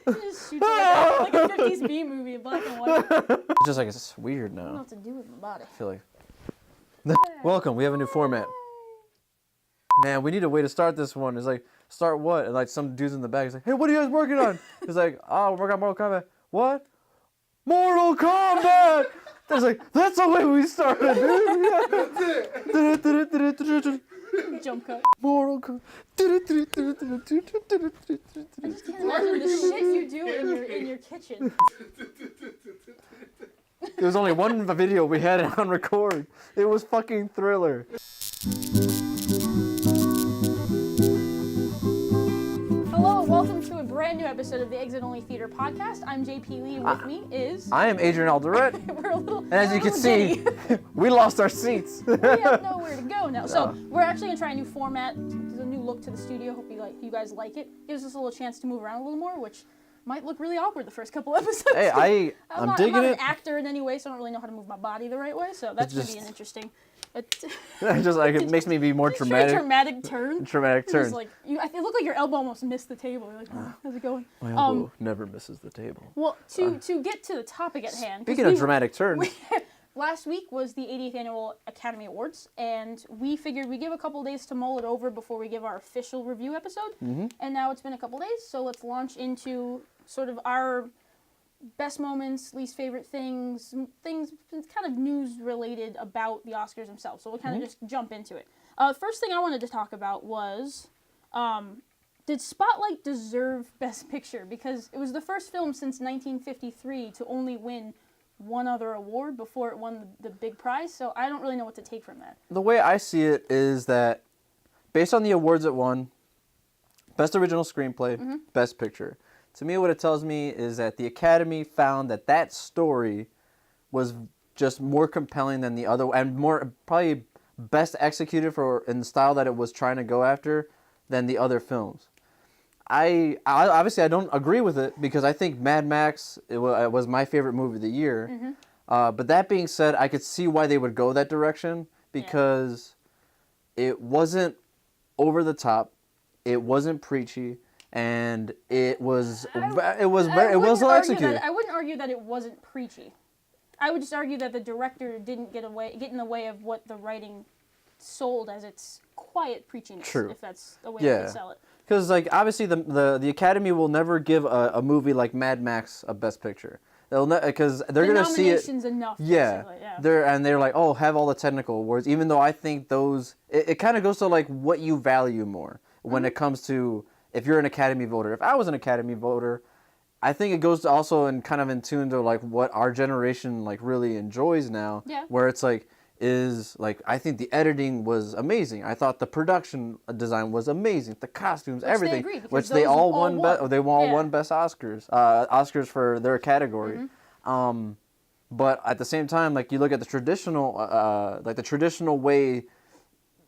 Just shoots like a 50s B movie in black and white. It's just like it's weird now. I don't know what to do with my body. I feel like. Welcome. We have a new format. Man, we need a way to start this one. It's like, start what? And like some dude's in the back. He's like, hey, what are you guys working on? He's like, oh, we're working on Mortal Kombat. What? Mortal Kombat! It's like, that's the way we started, dude. Jump cut. Mortal Kombat. I just can't imagine the shit you do in your kitchen. There was only one video we had on record. It was fucking Thriller. Hello, welcome to a brand new episode of the Exit Only Theater podcast. I'm JP Lee, and with me is... I am Adrian Alderette. We're a little And as you can see, we lost our seats. We have nowhere to go now. So we're actually going to try a new format. There's a new look to the studio. Hope you guys like it. Gives us a little chance to move around a little more, which might look really awkward the first couple episodes. Hey, I'm digging it. I'm not an actor in any way, so I don't really know how to move my body the right way. So that's going to be an interesting... just like it makes me be more dramatic. Dramatic turn. Dramatic turn. Just like it looked like your elbow almost missed the table. You're like, oh, how's it going? My elbow never misses the table. Well, to get to the topic at hand. Speaking of dramatic turns. Last week was the 80th Annual Academy Awards, and we figured we'd give a couple days to mull it over before we give our official review episode. Mm-hmm. And now it's been a couple days, so let's launch into sort of our best moments, least favorite things kind of news related about the Oscars themselves. So we'll kind of just jump into it. First thing I wanted to talk about was, did Spotlight deserve Best Picture? Because it was the first film since 1953 to only win one other award before it won the big prize. So I don't really know what to take from that. The way I see it is that based on the awards it won, Best Original Screenplay, Best Picture. To me, what it tells me is that the Academy found that story was just more compelling than the other, and more probably best executed in the style that it was trying to go after than the other films. I obviously I don't agree with it because I think Mad Max it was my favorite movie of the year. Mm-hmm. But that being said, I could see why they would go that direction because it wasn't over the top, it wasn't preachy. And it was well executed. I wouldn't argue that it wasn't preachy. I would just argue that the director didn't get in the way of what the writing sold as its quiet preachiness. True. If that's a way to sell it. Because like obviously the Academy will never give a movie like Mad Max a Best Picture. Because they're gonna see it. Enough. Yeah. They're like, oh, have all the technical awards. Even though I think those it kind of goes to like what you value more when it comes to. If you're an Academy voter, if I was an Academy voter, I think it goes to also in kind of in tune to like what our generation like really enjoys now. Yeah. Where it's like I think the editing was amazing. I thought the production design was amazing. The costumes, everything, which they all won. They all won Best Oscars for their category. Mm-hmm. But at the same time, like you look at the traditional way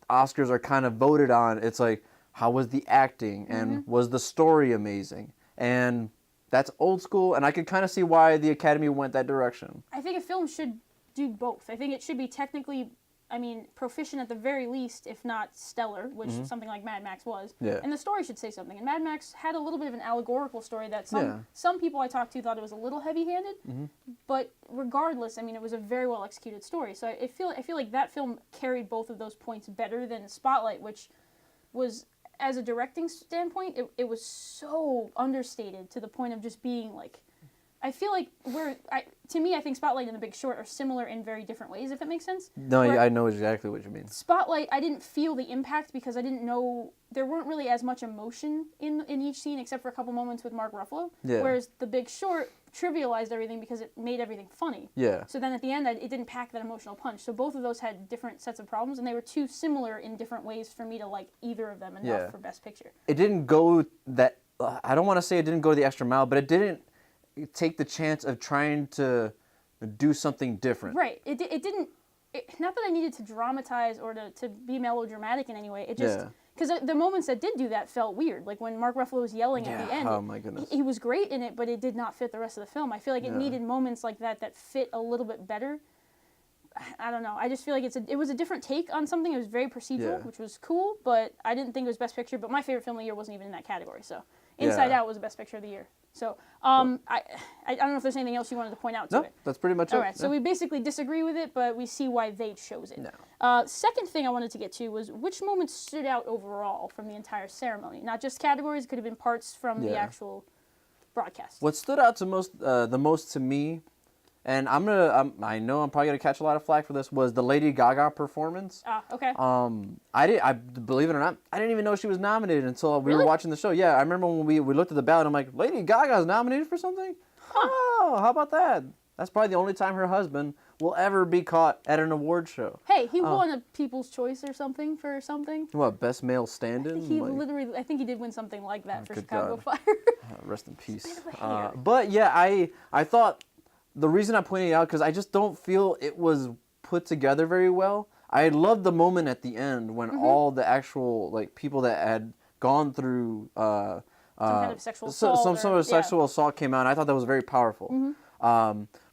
Oscars are kind of voted on. It's like. How was the acting, and was the story amazing? And that's old school, and I could kind of see why the Academy went that direction. I think a film should do both. I think it should be technically, proficient at the very least, if not stellar, which something like Mad Max was. Yeah. And the story should say something. And Mad Max had a little bit of an allegorical story that some people I talked to thought it was a little heavy-handed, but regardless, it was a very well executed story. So I feel like that film carried both of those points better than Spotlight, which was... As a directing standpoint, it was so understated to the point of just being like, I feel like to me, I think Spotlight and The Big Short are similar in very different ways, if that makes sense. No, I know exactly what you mean. Spotlight, I didn't feel the impact because I didn't know, there weren't really as much emotion in each scene except for a couple moments with Mark Ruffalo. Yeah. Whereas The Big Short trivialized everything because it made everything funny. Yeah. So then at the end, it didn't pack that emotional punch. So both of those had different sets of problems, and they were too similar in different ways for me to like either of them enough for Best Picture. It didn't go that, I don't want to say it didn't go the extra mile, but it didn't take the chance of trying to do something different. Right. It didn't, not that I needed to dramatize or to be melodramatic in any way. It just... Because the moments that did do that felt weird. Like when Mark Ruffalo was yelling at the end. Oh my goodness. He was great in it, but it did not fit the rest of the film. I feel like it needed moments like that fit a little bit better I don't know. I just feel like it was a different take on something. It was very procedural, Yeah. which was cool, but I didn't think it was Best Picture. But my favorite film of the year wasn't even in that category. So Inside Out was the Best Picture of the year. So I don't know if there's anything else you wanted to point out to it. That's pretty much it. All right, so we basically disagree with it, but we see why they chose it. No. Second thing I wanted to get to was which moments stood out overall from the entire ceremony. Not just categories, could have been parts from the actual broadcast. What stood out the most to me, and I know I'm probably gonna catch a lot of flack for this, was the Lady Gaga performance. Okay. I believe it or not, I didn't even know she was nominated until we were Really? watching the show. Yeah, I remember when we looked at the ballot. I'm like, Lady Gaga's nominated for something? Oh, how about that? That's probably the only time her husband will ever be caught at an award show. Hey, he won a People's Choice or something for something. What, best male stand-in? I think he did win something like that for good Chicago God. Fire. Rest in peace. Bit of a hater. But yeah, I thought the reason I pointed it out because I just don't feel it was put together very well. I loved the moment at the end when all the actual like people that had gone through some kind of sexual assault. some sort of sexual assault came out. And I thought that was very powerful.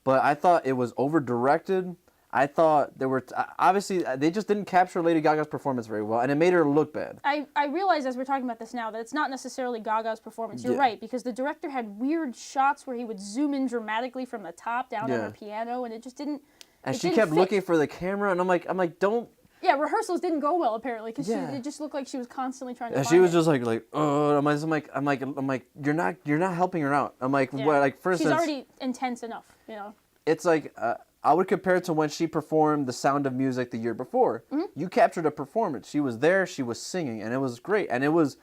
But I thought it was over directed. I thought there were obviously they just didn't capture Lady Gaga's performance very well, and it made her look bad. I realize as we're talking about this now that it's not necessarily Gaga's performance. You're right, because the director had weird shots where he would zoom in dramatically from the top down on her piano, and it just didn't. And she kept looking for the camera, and I'm like, don't. Yeah, rehearsals didn't go well apparently because it just looked like she was constantly trying to. And find she was it. just like, oh, I'm like, you're not helping her out. I'm like, what? Like, for instance, she's already intense enough, you know. It's like I would compare it to when she performed The Sound of Music the year before. You captured a performance. She was there, she was singing, and it was great. And it was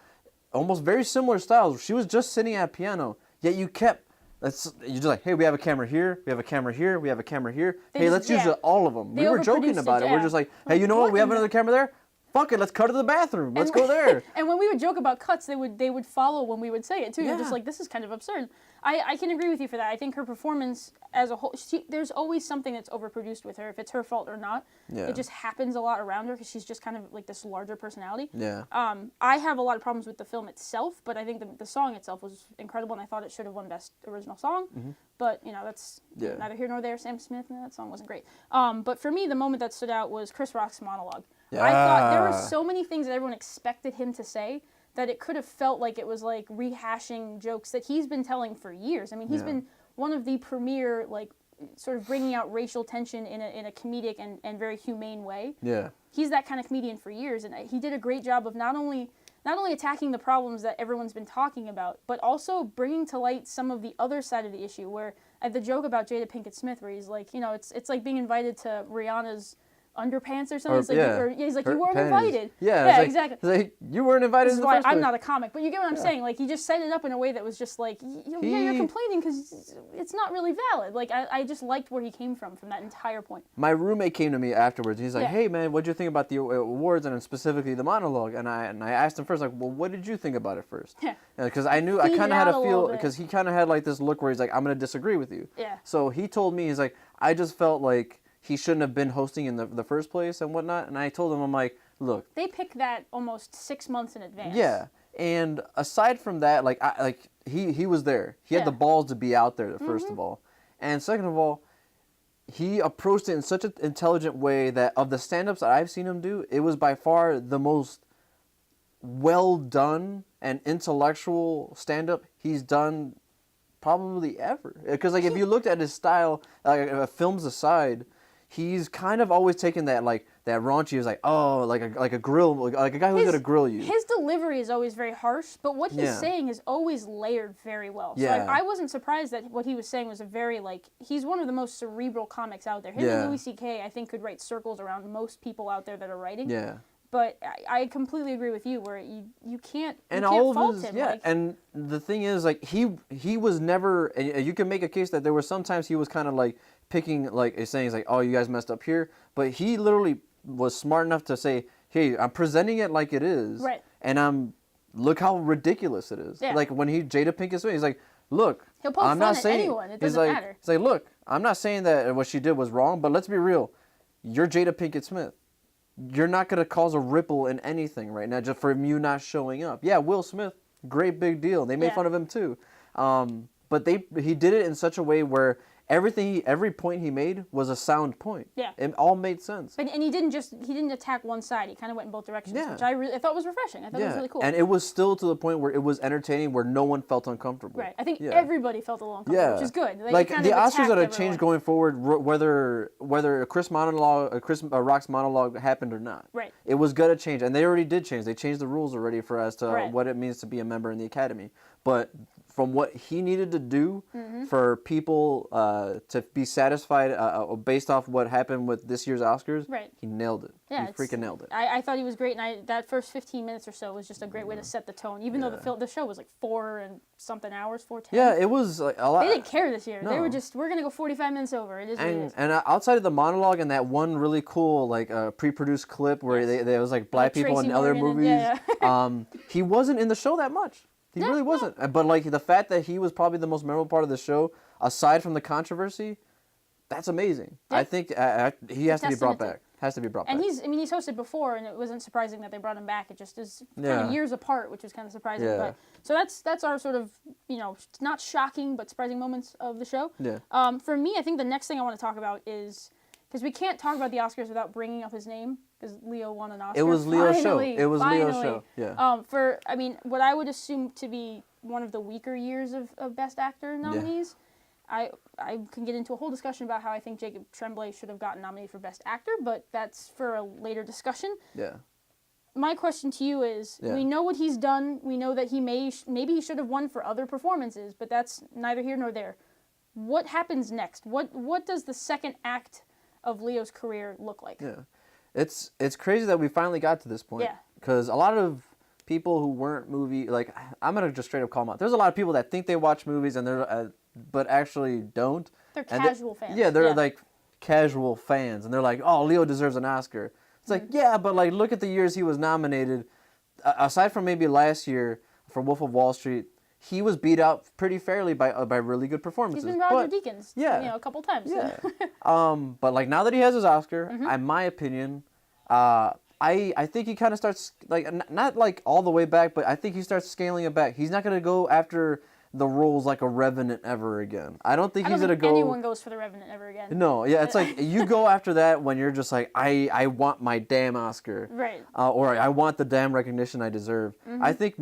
almost very similar styles. She was just sitting at a piano, yet you kept. You're just like, hey, we have a camera here, we have a camera here, we have a camera here. Hey, let's use all of them. We were joking about it. We're just like, hey, you know what? We have another camera there. Fuck it, let's cut to the bathroom. Let's go there. And when we would joke about cuts, they would follow when we would say it too. You're just like, this is kind of absurd. I can agree with you for that. I think her performance as a whole, there's always something that's overproduced with her, if it's her fault or not. Yeah. It just happens a lot around her because she's just kind of like this larger personality. Yeah. I have a lot of problems with the film itself, but I think the song itself was incredible, and I thought it should have won Best Original Song. But, you know, that's neither here nor there. Sam Smith, that song wasn't great. But for me, the moment that stood out was Chris Rock's monologue. Yeah. I thought there were so many things that everyone expected him to say that it could have felt like it was like rehashing jokes that he's been telling for years. I mean, he's been one of the premier, like, sort of bringing out racial tension in a comedic and very humane way. Yeah. He's that kind of comedian for years, and he did a great job of not only attacking the problems that everyone's been talking about, but also bringing to light some of the other side of the issue, where the joke about Jada Pinkett Smith, where he's like, you know, it's like being invited to Rihanna's underpants or something. He's like, you weren't invited. Yeah, exactly. It's like, you weren't invited. This is why I'm not a comic, but you get what I'm saying. Like, he just set it up in a way that was just like, you're complaining because it's not really valid. Like, I just liked where he came from that entire point. My roommate came to me afterwards. And he's like, hey man, what'd you think about the awards and specifically the monologue? And I asked him first, like, well, what did you think about it first? Because I knew I kind of had a feel, because he kind of had like this look where he's like, I'm gonna disagree with you. Yeah. So he told me, he's like, I just felt like he shouldn't have been hosting in the first place and whatnot. And I told him, I'm like, look. They pick that almost 6 months in advance. Yeah. And aside from that, he was there. He had the balls to be out there, first of all. And second of all, he approached it in such an intelligent way that of the stand-ups that I've seen him do, it was by far the most well done and intellectual stand-up he's done probably ever. Because like if you looked at his style, films aside, he's kind of always taken that that raunchy. He was like, oh, like a grill, like a guy who's gonna grill you. His delivery is always very harsh, but what he's saying is always layered very well. So I wasn't surprised that what he was saying was a very he's one of the most cerebral comics out there. Him and Louis C.K. I think could write circles around most people out there that are writing. Yeah. But I completely agree with you where you can't fault him. And the thing is, like, he was never, and you can make a case that there were sometimes he was kind of like picking, like, saying, he's like, oh, you guys messed up here. But he literally was smart enough to say, hey, I'm presenting it like it is. Right. And look how ridiculous it is. Yeah. Like, when Jada Pinkett Smith, he's like, look, he'll poke I'm fun not at saying, anyone. It doesn't matter. He's like, look, I'm not saying that what she did was wrong, but let's be real. You're Jada Pinkett Smith. You're not going to cause a ripple in anything right now just from you not showing up. Yeah, Will Smith, great big deal. They made fun of him too. But he did it in such a way where every point he made was a sound point. Yeah. It all made sense. And he didn't attack one side. He kind of went in both directions, Yeah. which I thought was refreshing. I thought it was really cool. And it was still to the point where it was entertaining, where no one felt uncomfortable. Right. I think everybody felt a little uncomfortable, which is good. Like the Oscars that have changed going forward, whether Rock's monologue happened or not. Right. It was gonna change, and they already did change. They changed the rules already for as to Right. what it means to be a member in the Academy. But from what he needed to do for people to be satisfied based off what happened with this year's Oscars, right. he nailed it. Yeah, he freaking nailed it. I thought he was great, and that first 15 minutes or so was just a great way to set the tone. Even though the show was like 4 and something hours, 4:10. Yeah, it was like a lot. They didn't care this year. No. They were just, we're gonna go 45 minutes over. It is what it is. And outside of the monologue and that one really cool like pre-produced clip where there was like black people Tracy in other Morgan movies, he wasn't in the show that much. He really wasn't. But like the fact that he was probably the most memorable part of the show, aside from the controversy, that's amazing. Yeah. I think he has to be brought back. Has to be brought and back. he's hosted before, and it wasn't surprising that they brought him back. It just is kind of years apart, which was kind of surprising. Yeah. But so that's our sort of, not shocking but surprising moments of the show. Yeah. For me, I think the next thing I want to talk about is, because we can't talk about the Oscars without bringing up his name, because Leo won an Oscar. It was Leo's show. Finally, It was Leo's finally. show. Yeah. What I would assume to be one of the weaker years of Best Actor nominees, I can get into a whole discussion about how I think Jacob Tremblay should have gotten nominated for Best Actor, but that's for a later discussion. Yeah. My question to you is, we know what he's done. We know that maybe he should have won for other performances, but that's neither here nor there. What happens next? What does the second act of Leo's career look like? Yeah. It's crazy that we finally got to this point. Yeah. Because a lot of people who weren't I'm gonna just straight up call them out. There's a lot of people that think they watch movies and they're but actually don't. They're casual fans. Yeah, they're like casual fans, and they're like, "Oh, Leo deserves an Oscar." It's like, yeah, but like look at the years he was nominated. Aside from maybe last year for Wolf of Wall Street, he was beat out pretty fairly by really good performances. He's been Roger Deakins, a couple times. Yeah. But like now that he has his Oscar, in my opinion, I think he kind of starts like not like all the way back, but I think he starts scaling it back. He's not gonna go after the roles like a Revenant ever again. I don't think he's gonna go. Anyone goes for the Revenant ever again. No, yeah, it's like you go after that when you're just like I want my damn Oscar, right? Or I want the damn recognition I deserve. I think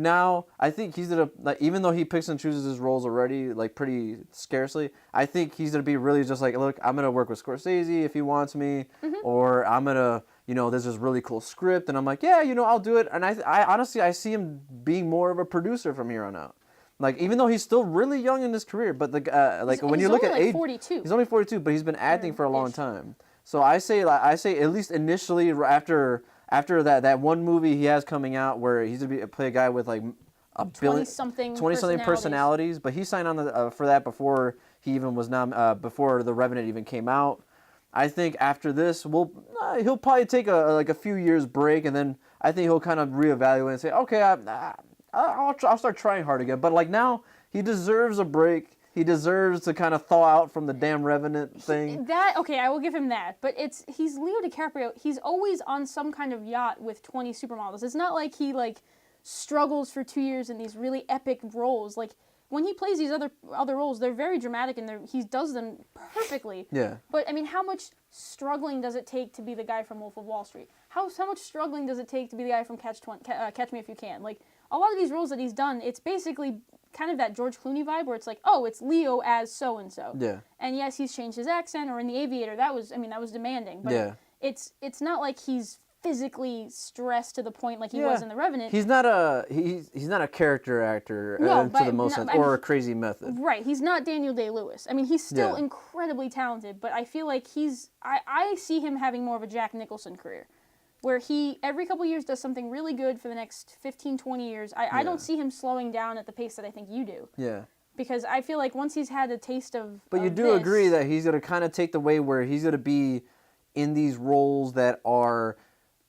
he's gonna like, even though he picks and chooses his roles already like pretty scarcely. I think he's gonna be really just like, look, I'm gonna work with Scorsese if he wants me, or I'm gonna. There's this really cool script, and I'm like, yeah, I'll do it. And I honestly, I see him being more of a producer from here on out. Like, even though he's still really young in his career, but when you look at age, 42. He's only 42, but he's been acting for a long time. So I say at least initially after that one movie he has coming out where he's gonna play a guy with like a 20-something personalities, but he signed on for that before he even was before The Revenant even came out. I think after this, he'll probably take a few years break, and then I think he'll kind of reevaluate and say, okay, I'll start trying hard again. But like now, he deserves a break. He deserves to kind of thaw out from the damn Revenant thing. I will give him that. But he's Leo DiCaprio. He's always on some kind of yacht with 20 supermodels. It's not like he struggles for 2 years in these really epic roles. Like when he plays these other roles, they're very dramatic and he does them perfectly. Yeah. But I mean, how much struggling does it take to be the guy from Wolf of Wall Street? How much struggling does it take to be the guy from Catch Me If You Can? Like a lot of these roles that he's done, it's basically kind of that George Clooney vibe where it's like, oh, it's Leo as so and so. Yeah. And yes, he's changed his accent, or in The Aviator, that was demanding. But it's not like he's physically stressed to the point like he was in The Revenant. He's not a character actor to the most sense, or a crazy method. Right. He's not Daniel Day-Lewis. I mean, he's still incredibly talented, but I feel like I see him having more of a Jack Nicholson career, where he every couple years does something really good for the next 15, 20 years. I don't see him slowing down at the pace that I think you do. Yeah. Because I feel like once he's had a taste of But you do agree that he's going to kind of take the way where he's going to be in these roles that are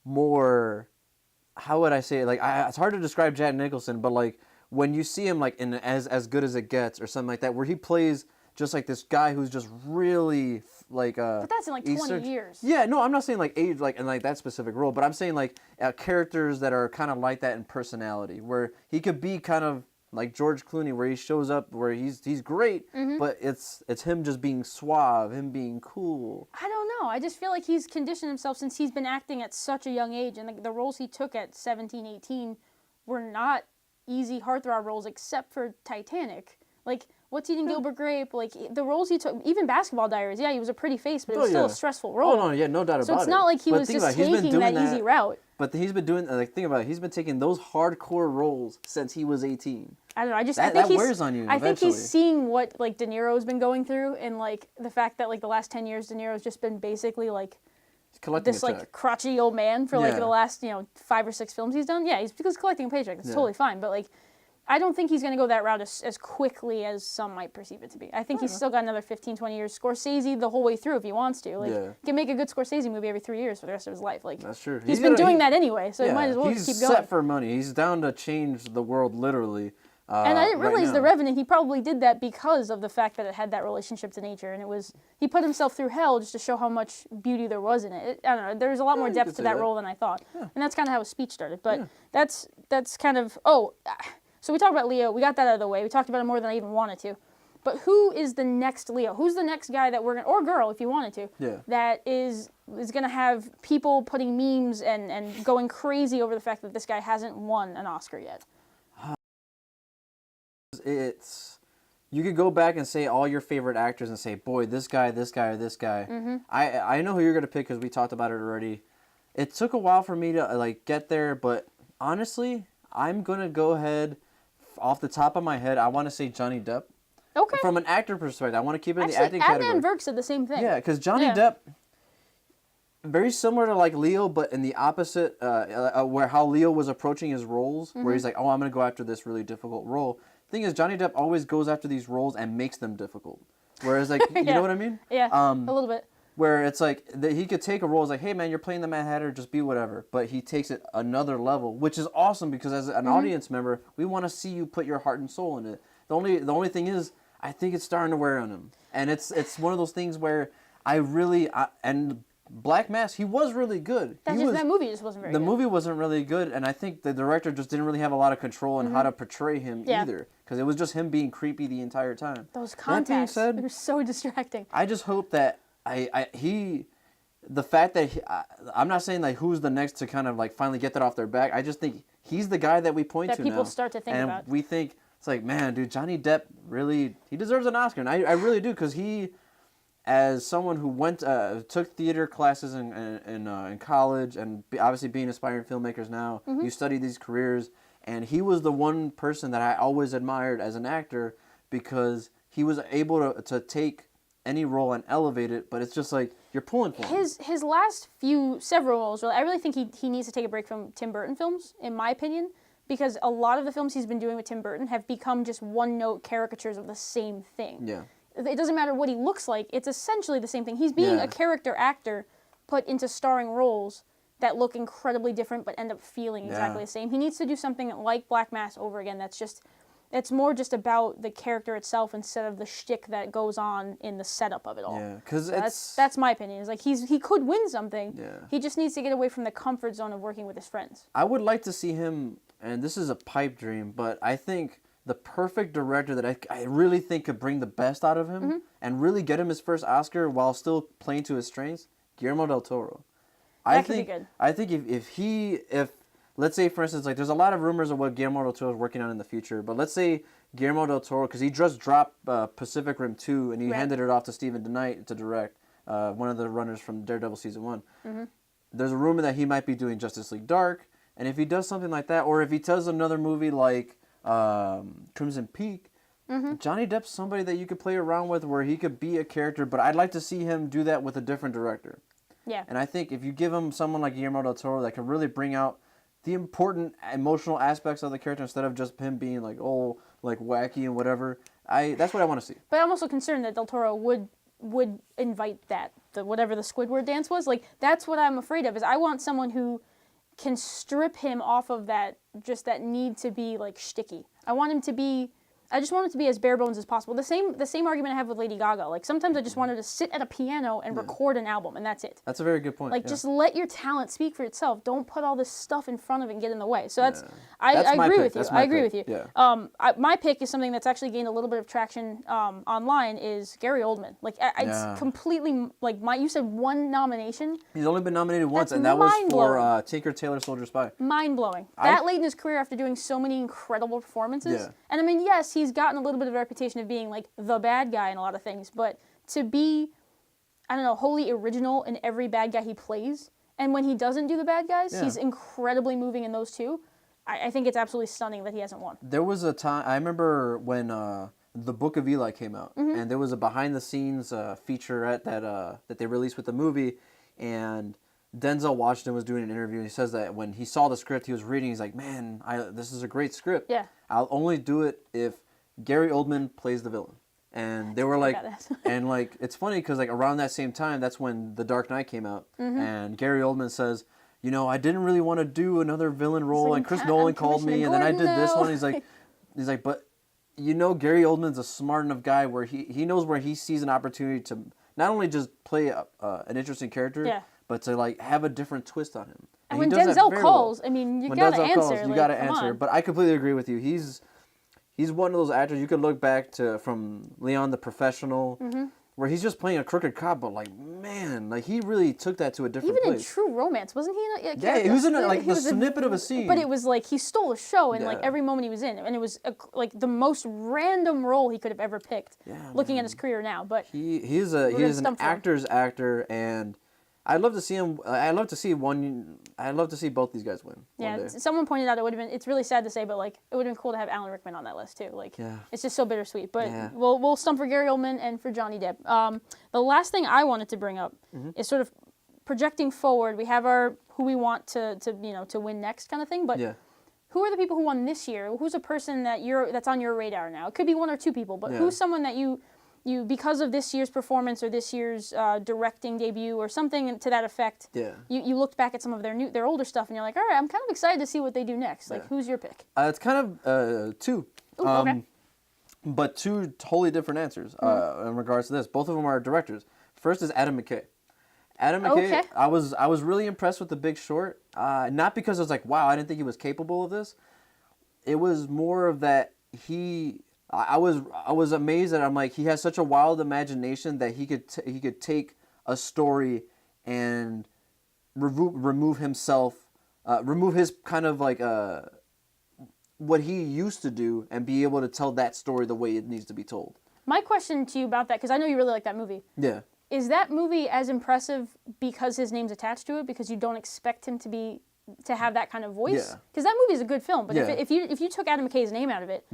more, how would I say it? Like, it's hard to describe Jack Nicholson, but like when you see him like in as good as it gets or something like that, where he plays just like this guy who's just really like But that's in like 20 years. Yeah, no, I'm not saying like age like in like that specific role, but I'm saying like characters that are kind of like that in personality, where he could be kind of like George Clooney, where he shows up where he's great, but it's him just being suave, him being cool. I don't know. I just feel like he's conditioned himself since he's been acting at such a young age, and the roles he took at 17, 18 were not easy heartthrob roles except for Titanic. Like, What's Eating Gilbert Grape? Like, the roles he took, even Basketball Diaries, yeah, he was a pretty face, but it was still a stressful role. Oh, no, yeah, no doubt about it. So it's not like he was just taking that easy route. But he's been doing, like, think about it, he's been taking those hardcore roles since he was 18. I don't know, I think that wears on you I think he's seeing what, like, De Niro's been going through, and, like, the fact that, like, the last 10 years, De Niro's just been basically, like, this, like, crotchety old man for, like, the last, 5 or 6 films he's done. Yeah, he's collecting a paycheck. That's totally fine. But, like, I don't think he's going to go that route as quickly as some might perceive it to be. I think he's still got another 15, 20 years. Scorsese the whole way through if he wants to. Like, he can make a good Scorsese movie every 3 years for the rest of his life. Like, that's true. He's been doing that anyway, so he might as well just keep going. He's set for money. He's down to change the world literally. And I didn't realize The Revenant, he probably did that because of the fact that it had that relationship to nature. And he put himself through hell just to show how much beauty there was in it. I don't know, there was a lot more depth to that role than I thought. Yeah. And that's kind of how his speech started. But that's kind of, so we talked about Leo. We got that out of the way. We talked about it more than I even wanted to. But who is the next Leo? Who's the next guy that we're going to, or girl if you wanted to, that is going to have people putting memes and going crazy over the fact that this guy hasn't won an Oscar yet? You could go back and say all your favorite actors and say, boy, this guy, this guy, or this guy. I know who you're going to pick because we talked about it already. It took a while for me to like get there, but honestly, I'm going to go ahead, off the top of my head, I want to say Johnny Depp. Okay. From an actor perspective, I want to keep it in the acting category. Adnan and Verk said the same thing. Yeah, because Johnny Depp, very similar to like Leo, but in the opposite, where how Leo was approaching his roles, where he's like, oh, I'm going to go after this really difficult role. Thing is, Johnny Depp always goes after these roles and makes them difficult. Whereas, like, you know what I mean? Yeah, a little bit. Where it's like, he could take a role, it's like, hey, man, you're playing the Mad Hatter, just be whatever. But he takes it another level, which is awesome because as an audience member, we want to see you put your heart and soul in it. The only thing is, I think it's starting to wear on him. And it's one of those things where and Black Mass, he was really good. That movie just wasn't very good. The movie wasn't really good, and I think the director just didn't really have a lot of control on how to portray him either. Because it was just him being creepy the entire time. Those contacts, they're so distracting. I just hope that the fact that I'm not saying like who's the next to kind of like finally get that off their back. I just think he's the guy that we point to now. That people start to think about. And we think, it's like, man, dude, Johnny Depp really, he deserves an Oscar. And I really do, because he, as someone who took theater classes in college, and obviously being aspiring filmmakers now, you study these careers, and he was the one person that I always admired as an actor, because he was able to take any role and elevate it, but it's just like, you're pulling for him. His last several roles, I really think he needs to take a break from Tim Burton films, in my opinion, because a lot of the films he's been doing with Tim Burton have become just one-note caricatures of the same thing. Yeah. It doesn't matter what he looks like, it's essentially the same thing. He's being a character actor put into starring roles that look incredibly different but end up feeling exactly the same. He needs to do something like Black Mass over again it's more just about the character itself instead of the shtick that goes on in the setup of it all. Yeah, because that's my opinion. It's like he could win something. Yeah. He just needs to get away from the comfort zone of working with his friends. I would like to see him, and this is a pipe dream, but I think the perfect director that I really think could bring the best out of him and really get him his first Oscar while still playing to his strengths, Guillermo Del Toro. That could be good. I think if let's say, for instance, like there's a lot of rumors of what Guillermo Del Toro is working on in the future, but let's say Guillermo Del Toro, because he just dropped Pacific Rim 2 and he handed it off to Stephen DeKnight to direct, one of the runners from Daredevil Season 1. There's a rumor that he might be doing Justice League Dark, and if he does something like that, or if he does another movie like Crimson Peak, Johnny Depp's somebody that you could play around with where he could be a character, but I'd like to see him do that with a different director. Yeah. And I think if you give him someone like Guillermo Del Toro that can really bring out the important emotional aspects of the character instead of just him being like, oh, like wacky and whatever, that's what I want to see. But I'm also concerned that Del Toro would invite that, whatever the Squidward dance was. Like, that's what I'm afraid of, is I want someone who can strip him off of that need to be like shticky. I want him to be I just want it to be as bare bones as possible. The same argument I have with Lady Gaga. Like, sometimes I just want her to sit at a piano and record an album, and that's it. That's a very good point. Like, just let your talent speak for itself. Don't put all this stuff in front of it and get in the way. So that's I agree with you. I agree with you. Yeah. My pick is something that's actually gained a little bit of traction online is Gary Oldman. Like, it's completely, like, you said one nomination. He's only been nominated once, and that was for Tinker Tailor Soldier Spy. Mind-blowing. That late in his career after doing so many incredible performances. Yeah. And I mean, yes, he's gotten a little bit of a reputation of being, like, the bad guy in a lot of things, but to be, I don't know, wholly original in every bad guy he plays, and when he doesn't do the bad guys, he's incredibly moving in those two. I think it's absolutely stunning that he hasn't won. There was a time, I remember when The Book of Eli came out, and there was a behind-the-scenes featurette that they released with the movie, and Denzel Washington was doing an interview, and he says that when he saw the script he was reading, he's like, man, this is a great script. Yeah. I'll only do it if Gary Oldman plays the villain. And they were like, and like, it's funny because like around that same time, that's when The Dark Knight came out, and Gary Oldman says, you know, I didn't really want to do another villain role, and Chris Nolan called me, and then I did this one. He's like, but you know, Gary Oldman's a smart enough guy where he knows where he sees an opportunity to not only just play an interesting character, but to like have a different twist on him. And when Denzel calls, I mean, you gotta answer. You gotta answer. But I completely agree with you. He's one of those actors you could look back to from Leon the Professional, where he's just playing a crooked cop, but like, man, like he really took that to a different place. Even in True Romance, wasn't he? He was in like the snippet of a scene. But it was like he stole a show in like every moment he was in, and it was like the most random role he could have ever picked. Looking at his career now, but he is an actor's actor, and I'd love to see him. I'd love to see both these guys win. Yeah, someone pointed out it would have been. It's really sad to say, but like it would have been cool to have Alan Rickman on that list too. Like, it's just so bittersweet. But we'll stump for Gary Oldman and for Johnny Depp. The last thing I wanted to bring up is sort of projecting forward. We have our who we want to win next kind of thing. But who are the people who won this year? Who's a person that's on your radar now? It could be one or two people, but who's someone that you because of this year's performance or this year's directing debut or something to that effect, you looked back at some of their older stuff and you're like, all right, I'm kind of excited to see what they do next. Like, who's your pick? It's kind of two. Ooh, okay. But two totally different answers in regards to this. Both of them are directors. First is Adam McKay. Adam McKay, I was really impressed with The Big Short. Not because I was like, wow, I didn't think he was capable of this. It was more of that I was amazed that I'm like, he has such a wild imagination that he could take a story and remove himself, remove his kind of like what he used to do and be able to tell that story the way it needs to be told. My question to you about that, because I know you really like that movie. Yeah. Is that movie as impressive because his name's attached to it, because you don't expect him to have that kind of voice? Because that movie is a good film, but if you took Adam McKay's name out of it,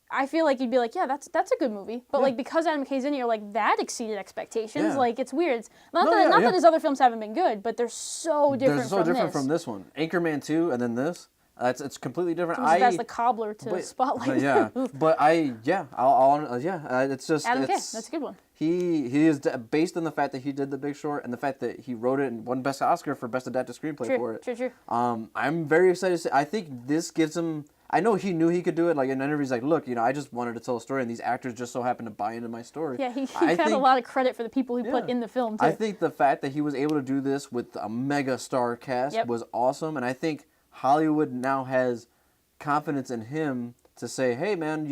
I feel like you'd be like, yeah, that's a good movie. But like because Adam McKay's in it, you're like, that exceeded expectations. Like it's weird. It's not that his other films haven't been good, but they're so different. They're so different from this one. Anchorman 2 and then this. It's completely different. That's the cobbler to Spotlight. But it's just Adam McKay. That's a good one. He is based on the fact that he did The Big Short and the fact that he wrote it and won Best Oscar for Best Adapted Screenplay for it. True. I'm very excited to see. I think this gives him. I know he knew he could do it. Like in interviews, like, look, I just wanted to tell a story, and these actors just so happened to buy into my story. Yeah, he got a lot of credit for the people he put in the film too. I think the fact that he was able to do this with a mega star cast was awesome, and I think Hollywood now has confidence in him to say, hey, man,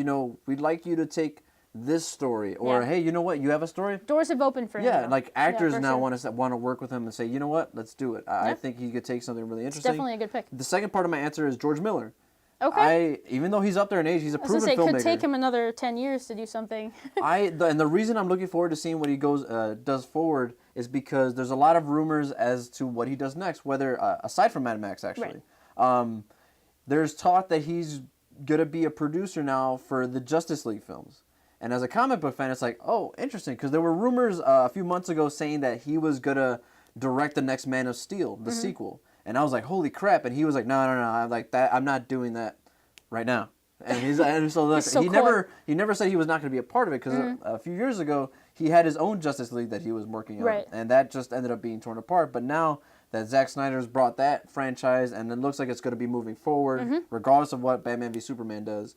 we'd like you to take this story, or hey, you know what, you have a story. Doors have opened for him. Yeah, like actors now want to work with him and say, you know what, let's do it. I think he could take something really interesting. It's definitely a good pick. The second part of my answer is George Miller. Okay. Even though he's up there in age, he's a proven filmmaker. It could take him another 10 years to do something. And the reason I'm looking forward to seeing what he does forward is because there's a lot of rumors as to what he does next, whether aside from Mad Max actually. Right. There's talk that he's gonna be a producer now for the Justice League films. And as a comic book fan, it's like, oh, interesting, because there were rumors a few months ago saying that he was gonna direct the next Man of Steel, the sequel. And I was like, holy crap! And he was like, no, I'm like that. I'm not doing that right now. And he never said he was not going to be a part of it, because a few years ago he had his own Justice League that he was working on, and that just ended up being torn apart. But now that Zack Snyder's brought that franchise, and it looks like it's going to be moving forward, regardless of what Batman v Superman does,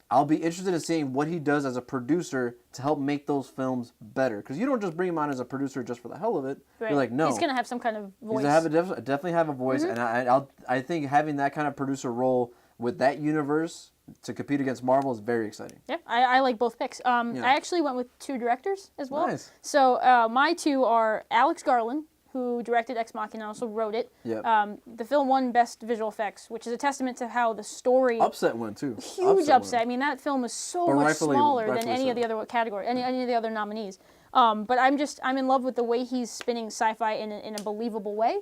I'll be interested in seeing what he does as a producer to help make those films better. Because you don't just bring him on as a producer just for the hell of it. Right. You're like, no. He's going to have some kind of voice. He's going to definitely have a voice. And I think having that kind of producer role with that universe to compete against Marvel is very exciting. Yeah, I like both picks. I actually went with 2 directors as well. Nice. So my 2 are Alex Garland, who directed Ex Machina and also wrote it. Yep. The film won Best Visual Effects, which is a testament to how the story... Upset one, too. Huge upset. I mean, that film is so much smaller than any so. of the other categories, any of the other nominees. But I'm in love with the way he's spinning sci-fi in a believable way.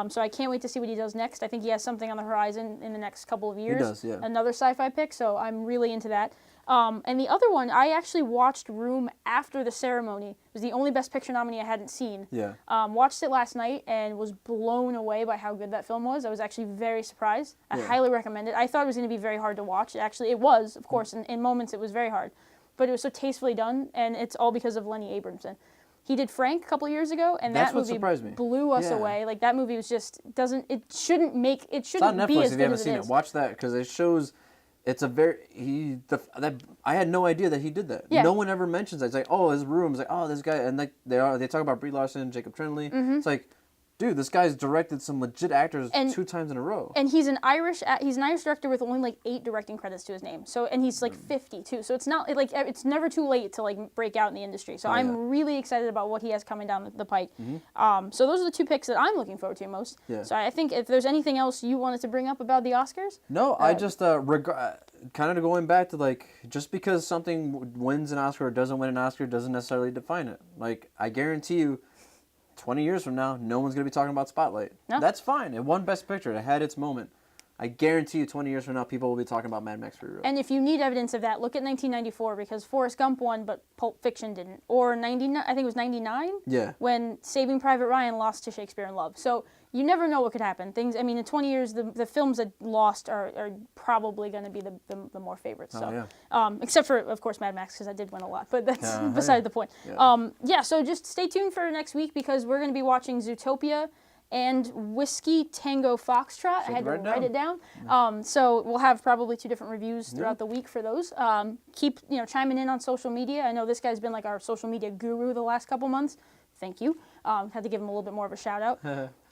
So I can't wait to see what he does next. I think he has something on the horizon in the next couple of years. He does, yeah. Another sci-fi pick, so I'm really into that. And the other one, I actually watched Room after the ceremony. It was the only Best Picture nominee I hadn't seen. Yeah. Watched it last night and was blown away by how good that film was. I was actually very surprised. I highly recommend it. I thought it was going to be very hard to watch. It was, of course. In moments, it was very hard. But it was so tastefully done, and it's all because of Lenny Abramson. He did Frank a couple of years ago, and that movie blew us away. Like, that movie was just it shouldn't be as good as it is. It's on Netflix if you haven't seen it. Watch that, because it shows. It's a very I had no idea that he did that. Yeah. No one ever mentions that. It's like, oh, his room. It's like, oh, this guy, and like they talk about Brie Larson, Jacob Tremblay. It's like, dude, this guy's directed some legit actors 2 times in a row. And he's an Irish director with only like 8 directing credits to his name. So, and he's like 50 too. So it's not like it's never too late to like break out in the industry. So I'm really excited about what he has coming down the pike. So those are the 2 picks that I'm looking forward to most. Yeah. So I think if there's anything else you wanted to bring up about the Oscars? No, I just kind of going back to like, just because something wins an Oscar or doesn't win an Oscar doesn't necessarily define it. Like, I guarantee you, 20 years from now, no one's going to be talking about Spotlight. No. That's fine. It won Best Picture. It had its moment. I guarantee you 20 years from now, people will be talking about Mad Max Fury Road. And if you need evidence of that, look at 1994, because Forrest Gump won, but Pulp Fiction didn't. Or 99, I think it was 99? Yeah. When Saving Private Ryan lost to Shakespeare in Love. So you never know what could happen. In 20 years, the films that lost are probably going to be the more favorites. So, except for, of course, Mad Max, because that did win a lot. But that's beside the point. Yeah. So just stay tuned for next week, because we're going to be watching Zootopia and Whiskey Tango Foxtrot. I had to write it down. So we'll have probably 2 different reviews throughout the week for those. Keep chiming in on social media. I know this guy's been like our social media guru the last couple months. Thank you. Had to give him a little bit more of a shout out.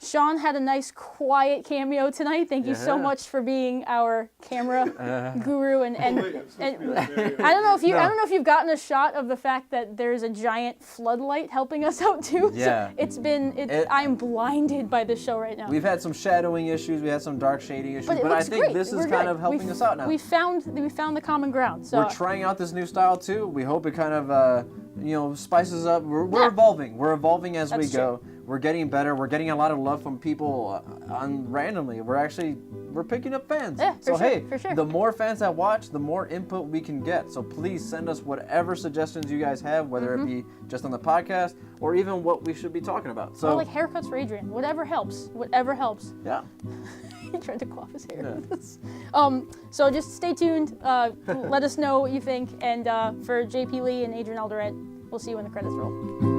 Sean had a nice quiet cameo tonight. Thank you so much for being our camera guru. And I don't know if you've gotten a shot of the fact that there's a giant floodlight helping us out too. Yeah. So I'm blinded by this show right now. We've had some shadowing issues. We had some dark shading issues, but I think great. this is We're kind good. of helping us out now. We found the common ground. So we're trying out this new style too. We hope it kind of spices up. We're evolving. We're evolving as we go. We're getting better. We're getting a lot of love from people randomly. We're picking up fans. Yeah, for sure. The more fans that watch, the more input we can get. So please send us whatever suggestions you guys have, whether it be just on the podcast or even what we should be talking about. So, or like haircuts for Adrian. Whatever helps. Whatever helps. Yeah. He tried to cough his hair. Yeah. So just stay tuned. Let us know what you think. And for JP Lee and Adrian Alderette, we'll see you when the credits roll.